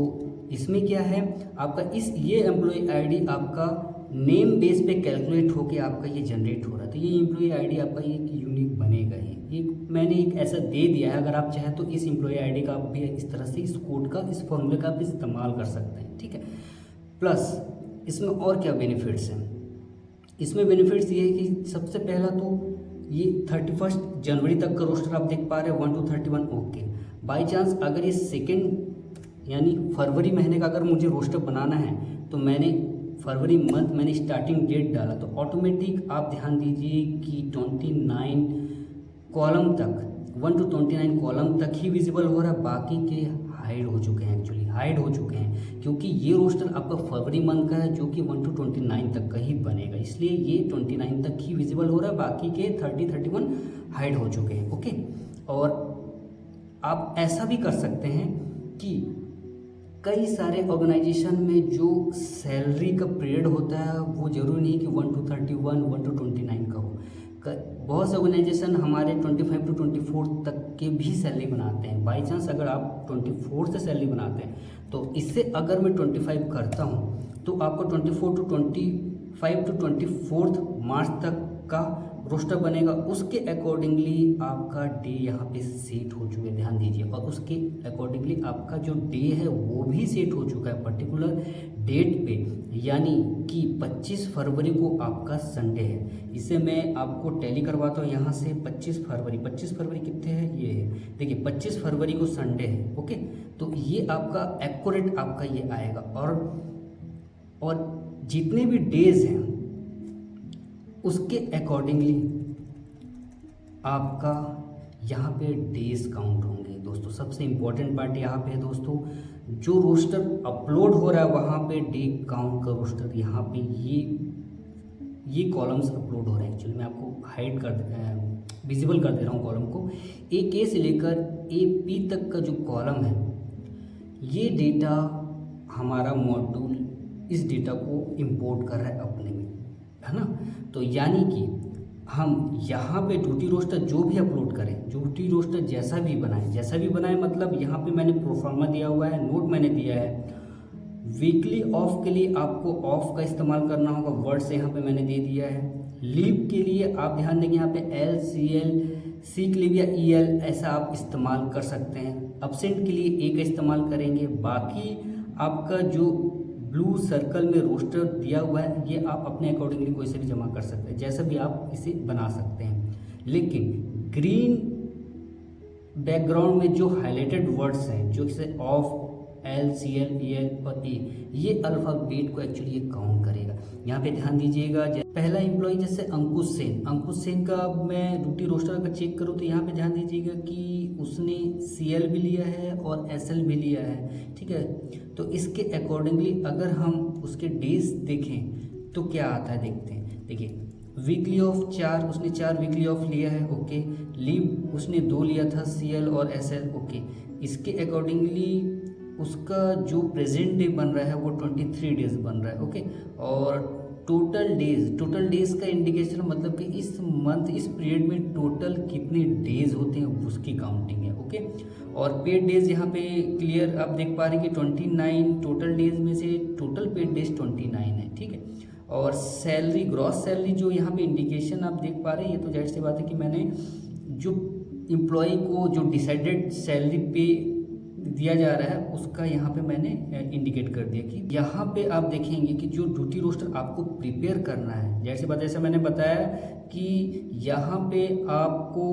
इसमें क्या है आपका ये एम्प्लॉय आईडी आपका नेम बेस पे कैलकुलेट होके आपका ये जनरेट हो रहा है। तो ये एम्प्लॉय आईडी आपका ये यूनिक बनेगा ही। ये मैंने एक ऐसा दे दिया है, अगर आप चाहें तो इस एम्प्लॉय आईडी का आप भी इस तरह से इस कोड का इस फॉर्मूले का आप इस्तेमाल कर सकते हैं, ठीक है। प्लस इसमें और क्या बेनिफिट्स हैं? इसमें बेनिफिट्स ये है कि सबसे पहला तो ये 31 जनवरी तक का रोस्टर आप देख पा रहे हैं 1 to 31, ओके। बाई चांस अगर ये सेकेंड यानी फरवरी महीने का अगर मुझे रोस्टर बनाना है तो मैंने फरवरी मंथ मैंने स्टार्टिंग डेट डाला तो ऑटोमेटिक आप ध्यान दीजिए कि 29 कॉलम तक 1 to 29 कॉलम तक ही विजिबल हो रहा है, बाकी के हाइड हो चुके हैं, एक्चुअली हाइड हो चुके हैं क्योंकि ये रोस्टर आपका फरवरी मंथ का है जो कि 1 to 29 तक का ही बनेगा, इसलिए ये 29 तक ही विजिबल हो रहा है, बाकी के 30-31 हाइड हो चुके हैं, ओके। और आप ऐसा भी कर सकते हैं कि कई सारे ऑर्गेनाइजेशन में जो सैलरी का पीरियड होता है वो जरूरी नहीं कि 1 to 31, 1 to 29 का हो। बहुत से ऑर्गेनाइजेशन हमारे 25 to 24 तक के भी सैलरी बनाते हैं। बाई चांस अगर आप 24 से सैलरी बनाते हैं तो इससे अगर मैं 25 करता हूं तो आपको 24 to 25 to 24 मार्च तक का रोस्टर बनेगा। उसके अकॉर्डिंगली आपका डे यहाँ पे सेट हो चुके हैं, ध्यान दीजिए। और उसके अकॉर्डिंगली आपका जो डे है वो भी सेट हो चुका है पर्टिकुलर डेट पे, यानी कि 25 फरवरी को आपका संडे है। इसे मैं आपको टैली करवाता हूँ यहाँ से। 25 फरवरी कितने है? ये है, देखिए 25 फरवरी को संडे है, ओके। तो ये आपका एक्यूरेट आपका ये आएगा। और जितने भी डेज हैं उसके अकॉर्डिंगली आपका यहाँ पे डेज काउंट होंगे दोस्तों। सबसे इम्पोर्टेंट पार्ट यहाँ पे है दोस्तों, जो रोस्टर अपलोड हो रहा है वहाँ पे डे काउंट का रोस्टर यहाँ पे ये कॉलम्स अपलोड हो रहे हैं। एक्चुअली मैं आपको हाइड कर विजिबल कर दे रहा हूँ कॉलम को। ए से लेकर पी तक का जो कॉलम है ये डेटा हमारा मॉड्यूल इस डेटा को इंपोर्ट कर रहा है अपने में, है ना। तो यानी कि हम यहाँ पे ड्यूटी रोस्टर जो भी अपलोड करें, ड्यूटी रोस्टर जैसा भी बनाए मतलब यहाँ पे मैंने प्रोफार्मा दिया हुआ है, नोट मैंने दिया है। वीकली ऑफ के लिए आपको ऑफ का इस्तेमाल करना होगा, वर्ड्स यहाँ पे मैंने दे दिया है। लीव के लिए आप ध्यान देंगे यहाँ पे LCL, सीक लीव या EL ऐसा आप इस्तेमाल कर सकते हैं। अब्सेंट के लिए A का इस्तेमाल करेंगे। बाकी आपका जो ब्लू सर्कल में रोस्टर दिया हुआ है ये आप अपने अकॉर्डिंगली कोई से भी जमा कर सकते हैं, जैसा भी आप इसे बना सकते हैं। लेकिन ग्रीन बैकग्राउंड में जो हाईलाइटेड वर्ड्स हैं जो इसे ऑफ, LCL, EL और A, ये अल्फ़ाबेट को एक्चुअली ये काउंट करेगा। यहाँ पे ध्यान दीजिएगा। पहला एम्प्लॉय जैसे अंकुश सेन का मैं ड्यूटी रोस्टर अगर चेक करूँ तो यहाँ पे ध्यान दीजिएगा कि उसने CL भी लिया है और SL भी लिया है, ठीक है। तो इसके अकॉर्डिंगली अगर हम उसके डेज देखें तो क्या आता है देखते हैं। देखिए वीकली ऑफ 4, उसने 4 वीकली ऑफ लिया है, ओके। लीव उसने 2 लिया था, CL और SL, ओके। इसके अकॉर्डिंगली उसका जो प्रेजेंट डे बन रहा है वो 23 डेज बन रहा है, ओके। और टोटल डेज का इंडिकेशन मतलब कि इस मंथ इस पीरियड में टोटल कितने डेज होते हैं उसकी काउंटिंग है। ओके, और पेड डेज यहाँ पे क्लियर आप देख पा रहे हैं कि 29 टोटल डेज में से टोटल पेड डेज 29 है। ठीक है, और सैलरी ग्रॉस सैलरी जो यहाँ पे इंडिकेशन आप देख पा रहे हैं, ये तो जाहिर सी बात है कि मैंने जो एम्प्लॉय को जो डिसाइडेड सैलरी पे दिया जा रहा है उसका यहाँ पे मैंने इंडिकेट कर दिया कि यहाँ पे आप देखेंगे कि जो ड्यूटी रोस्टर आपको प्रिपेयर करना है, जैसे बात जैसे मैंने बताया कि यहाँ पे आपको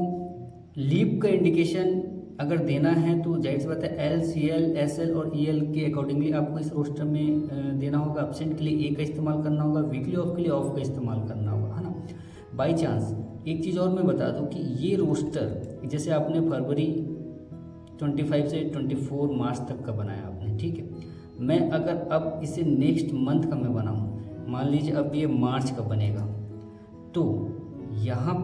लीव का इंडिकेशन अगर देना है तो जाहिर सी बात है LCL SL और EL के अकॉर्डिंगली आपको इस रोस्टर में देना होगा। एब्सेंट के लिए A का इस्तेमाल करना होगा, वीकली ऑफ के लिए ऑफ का इस्तेमाल करना होगा, है ना। बाई चांस एक चीज़ और मैं बता दूं कि ये रोस्टर जैसे आपने फरवरी 25 से 24 मार्च तक का बनाया आपने, ठीक है। मैं अगर अब इसे नेक्स्ट मंथ का मैं बनाऊँ, मान लीजिए अब ये मार्च का बनेगा, तो यहाँ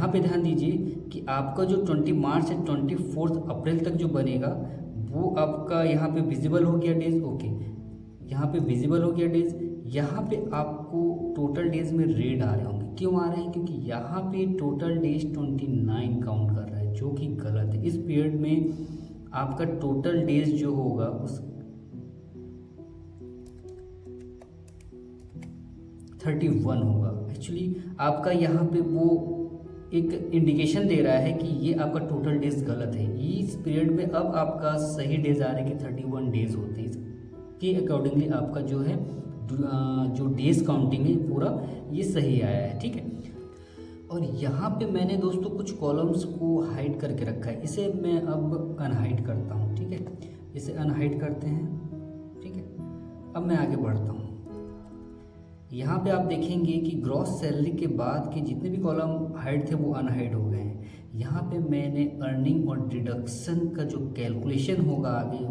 पे ध्यान दीजिए कि आपका जो 20 मार्च से 24 अप्रैल तक जो बनेगा वो आपका यहाँ पे विजिबल हो गया डेज। ओके, यहाँ पे विजिबल हो गया डेज। यहाँ पे आपको टोटल डेज में रेड आ रहे होंगे। क्यों आ रहे हैं? क्योंकि यहाँ पे टोटल डेज 29 काउंट कर रहा है, जो कि गलत है। इस पीरियड में आपका टोटल डेज जो होगा उस 31 होगा। एक्चुअली आपका यहाँ पे वो एक इंडिकेशन दे रहा है कि ये आपका टोटल डेज गलत है। इस पीरियड में अब आपका सही डेज आ रहा है कि 31 डेज होते हैं, के अकॉर्डिंगली आपका जो है जो डेज काउंटिंग है पूरा ये सही आया है, ठीक है। और यहाँ पे मैंने दोस्तों कुछ कॉलम्स को हाइड करके रखा है, इसे मैं अब अनहाइड करता हूँ, ठीक है। इसे अनहाइड करते हैं, ठीक है। अब मैं आगे बढ़ता हूँ। यहाँ पे आप देखेंगे कि ग्रॉस सैलरी के बाद के जितने भी कॉलम हाइड थे वो अनहाइड हो गए हैं। यहाँ पे मैंने अर्निंग और डिडक्शन का जो कैलकुलेशन होगा आगे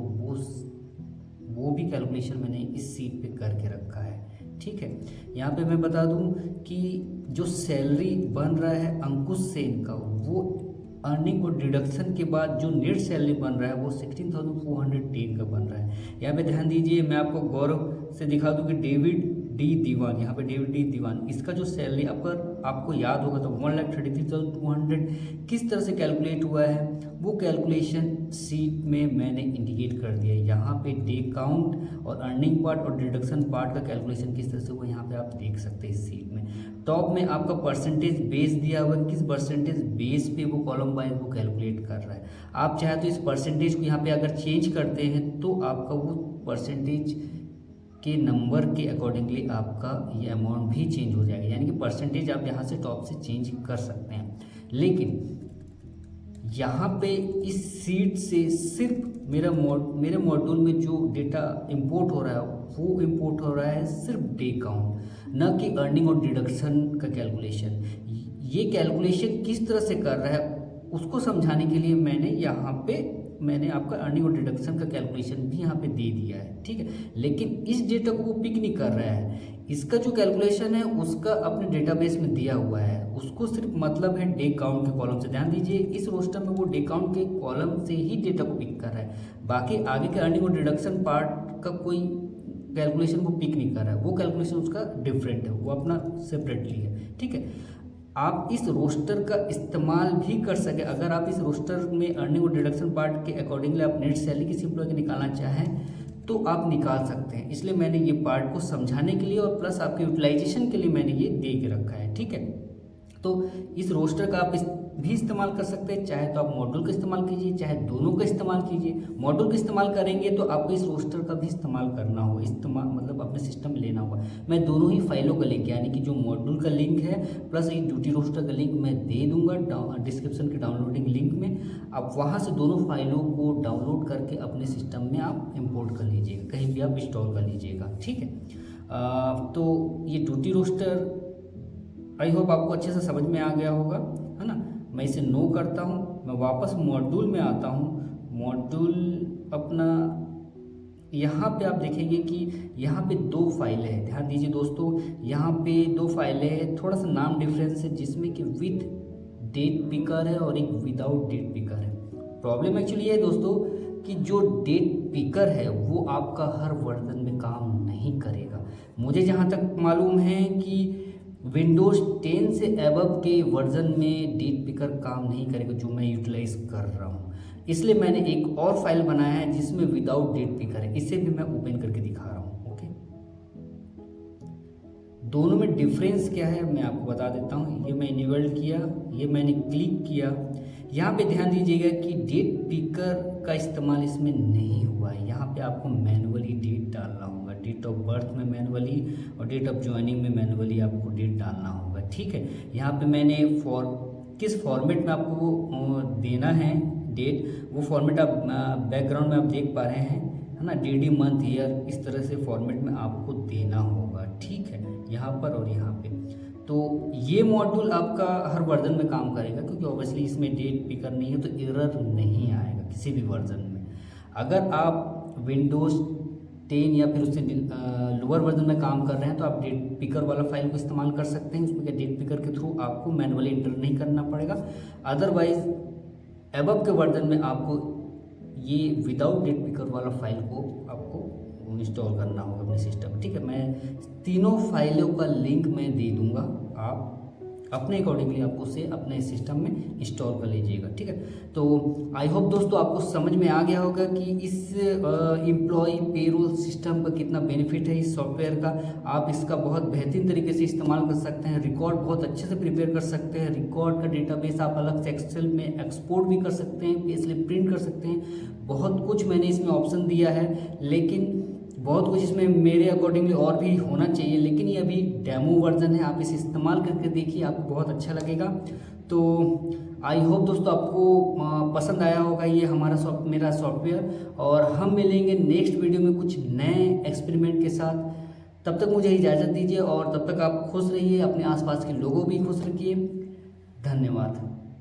वो भी कैलकुलेशन मैंने इस सीट पे करके रखा है, ठीक है। यहाँ पे मैं बता दूं कि जो सैलरी बन रहा है अंकुश सेन का, वो अर्निंग और डिडक्शन के बाद जो नेट सैलरी बन रहा है वो 16,410 का बन रहा है। यहाँ पे ध्यान दीजिए, मैं आपको गौरव से दिखा दूं कि डेविड डी दीवान, यहाँ पे डेविड डी दीवान, इसका जो सैलरी आपको याद होगा तो 1,33,200 किस तरह से कैलकुलेट हुआ है वो कैलकुलेशन सीट में मैंने इंडिकेट कर दिया है। यहाँ पे डे काउंट और अर्निंग पार्ट और डिडक्शन पार्ट का कैलकुलेशन किस तरह से हुआ यहाँ पे आप देख सकते हैं इस सीट में। टॉप में आपका परसेंटेज बेस दिया हुआ है, किस परसेंटेज बेस पे वो कॉलम वाइज वो कैलकुलेट कर रहा है। आप चाहे तो इस परसेंटेज को यहाँ पे अगर चेंज करते हैं तो आपका वो परसेंटेज के नंबर के अकॉर्डिंगली आपका ये अमाउंट भी चेंज हो जाएगा, यानी कि परसेंटेज आप यहाँ से टॉप से चेंज कर सकते हैं। लेकिन यहाँ पे इस सीट से सिर्फ मेरे मॉड्यूल में जो डेटा इंपोर्ट हो रहा है वो इंपोर्ट हो रहा है सिर्फ डे काउंट, न कि अर्निंग और डिडक्शन का कैलकुलेशन। ये कैलकुलेशन किस तरह से कर रहा है उसको समझाने के लिए मैंने आपका अर्निंग और डिडक्शन का कैलकुलेशन भी यहाँ पे दे दिया है, ठीक है। लेकिन इस डेटा को वो पिक नहीं कर रहा है। इसका जो कैलकुलेशन है उसका अपने डेटाबेस में दिया हुआ है, उसको सिर्फ मतलब है डे काउंट के कॉलम से। ध्यान दीजिए, इस रोस्टर में वो डे काउंट के कॉलम से ही डेटा को पिक कर रहा है, बाकी आगे के अर्निंग और डिडक्शन पार्ट का कोई कैलकुलेशन वो पिक नहीं कर रहा है। वो कैलकुलेशन उसका डिफरेंट है, वो अपना सेपरेटली है, ठीक है। आप इस रोस्टर का इस्तेमाल भी कर सके, अगर आप इस रोस्टर में अर्निंग और डिडक्शन पार्ट के अकॉर्डिंगली आप नेट सैलरी किसी एम्प्लॉय की निकालना चाहें तो आप निकाल सकते हैं। इसलिए मैंने ये पार्ट को समझाने के लिए और प्लस आपके यूटिलाइजेशन के लिए मैंने ये दे के रखा है, ठीक है। तो इस रोस्टर का आप भी इस्तेमाल कर सकते हैं, चाहे तो आप मॉड्यूल का इस्तेमाल कीजिए चाहे दोनों का इस्तेमाल कीजिए। मॉड्यूल का इस्तेमाल करेंगे तो आपको इस रोस्टर का भी इस्तेमाल करना होगा, मतलब अपने सिस्टम में लेना होगा। मैं दोनों ही फाइलों का लिंक, यानी कि जो मॉड्यूल का लिंक है प्लस ये ड्यूटी रोस्टर का लिंक मैं दे दूंगा डिस्क्रिप्शन के डाउनलोडिंग लिंक में। आप वहाँ से दोनों फाइलों को डाउनलोड करके अपने सिस्टम में आप इम्पोर्ट कर लीजिएगा, कहीं भी आप इंस्टॉल कर लीजिएगा, ठीक है। तो ये ड्यूटी रोस्टर आई होप आपको अच्छे से समझ में आ गया होगा, है ना। मैं इसे नो करता हूँ, मैं वापस मॉड्यूल में आता हूँ। मॉड्यूल अपना यहाँ पे आप देखेंगे कि यहाँ पे 2 फाइलें हैं। ध्यान दीजिए दोस्तों, यहाँ पे 2 फाइलें हैं, थोड़ा सा नाम डिफरेंस है, जिसमें कि विद डेट पिकर है और एक विदाउट डेट पिकर है। प्रॉब्लम एक्चुअली है दोस्तों कि जो डेट पिकर है वो आपका हर वर्जन में काम नहीं करेगा। मुझे जहाँ तक मालूम है कि विंडोज़ 10 से एबव के वर्जन में डेट पिकर काम नहीं करेगा, जो मैं यूटिलाइज़ कर रहा हूँ। इसलिए मैंने एक और फाइल बनाया है जिसमें विदाउट डेट पिकर है, इसे भी मैं ओपन करके दिखा रहा हूँ। ओके, दोनों में डिफरेंस क्या है मैं आपको बता देता हूँ। ये मैं इनेबल किया, ये मैंने क्लिक किया। यहाँ पे ध्यान दीजिएगा कि डेट पिकर का इस्तेमाल इसमें नहीं हुआ है। यहाँ पे आपको मैनुअली डेट डालना होगा, डेट ऑफ बर्थ में मैनुअली और डेट ऑफ ज्वाइनिंग में मैनुअली आपको डेट डालना होगा। ठीक है, यहाँ पे मैंने किस फॉर्मेट में आपको देना है डेट, वो फॉर्मेट आप बैकग्राउंड में आप देख पा रहे हैं, है ना, डेडी मंथ ईयर, इस तरह से फॉर्मेट में आपको देना होगा। ठीक है, यहाँ पर और यहाँ पे। तो ये मॉड्यूल आपका हर वर्जन में काम करेगा, क्योंकि ऑब्वियसली इसमें डेट पिकर नहीं है तो एरर नहीं आएगा किसी भी वर्जन में। अगर आप विंडोज़ 10 या फिर उससे लोअर वर्जन में काम कर रहे हैं तो आप डेट पिकर वाला फाइल को इस्तेमाल कर सकते हैं। उसमें क्या डेट पिकर के थ्रू आपको मैनुअली इंटर नहीं करना पड़ेगा। अदरवाइज एबव के वर्जन में आपको ये विदाउट डेट पिकर वाला फाइल को आपको इंस्टॉल करना होगा अपने सिस्टम। ठीक है, मैं तीनों फाइलों का लिंक मैं दे दूंगा, आप अपने अकॉर्डिंगली आपको उसे अपने सिस्टम में इंस्टॉल कर लीजिएगा। ठीक है, तो आई होप दोस्तों आपको समझ में आ गया होगा कि इस एम्प्लॉय पेरोल सिस्टम का कितना बेनिफिट है इस सॉफ्टवेयर का। आप इसका बहुत बेहतरीन तरीके से इस्तेमाल कर सकते हैं, रिकॉर्ड बहुत अच्छे से प्रिपेयर कर सकते हैं। रिकॉर्ड का डेटाबेस आप अलग से एक्सेल में एक्सपोर्ट भी कर सकते हैं, पे स्लिप प्रिंट कर सकते हैं। बहुत कुछ मैंने इसमें ऑप्शन दिया है, लेकिन बहुत कुछ इसमें मेरे अकॉर्डिंगली और भी होना चाहिए, लेकिन ये अभी डेमो वर्जन है। आप इसे इस्तेमाल करके देखिए, आपको बहुत अच्छा लगेगा। तो आई होप दोस्तों आपको पसंद आया होगा ये मेरा सॉफ्टवेयर, और हम मिलेंगे नेक्स्ट वीडियो में कुछ नए एक्सपेरिमेंट के साथ। तब तक मुझे इजाज़त दीजिए, और तब तक आप खुश रहिए, अपने आसपास के लोगों भी खुश रखिए। धन्यवाद।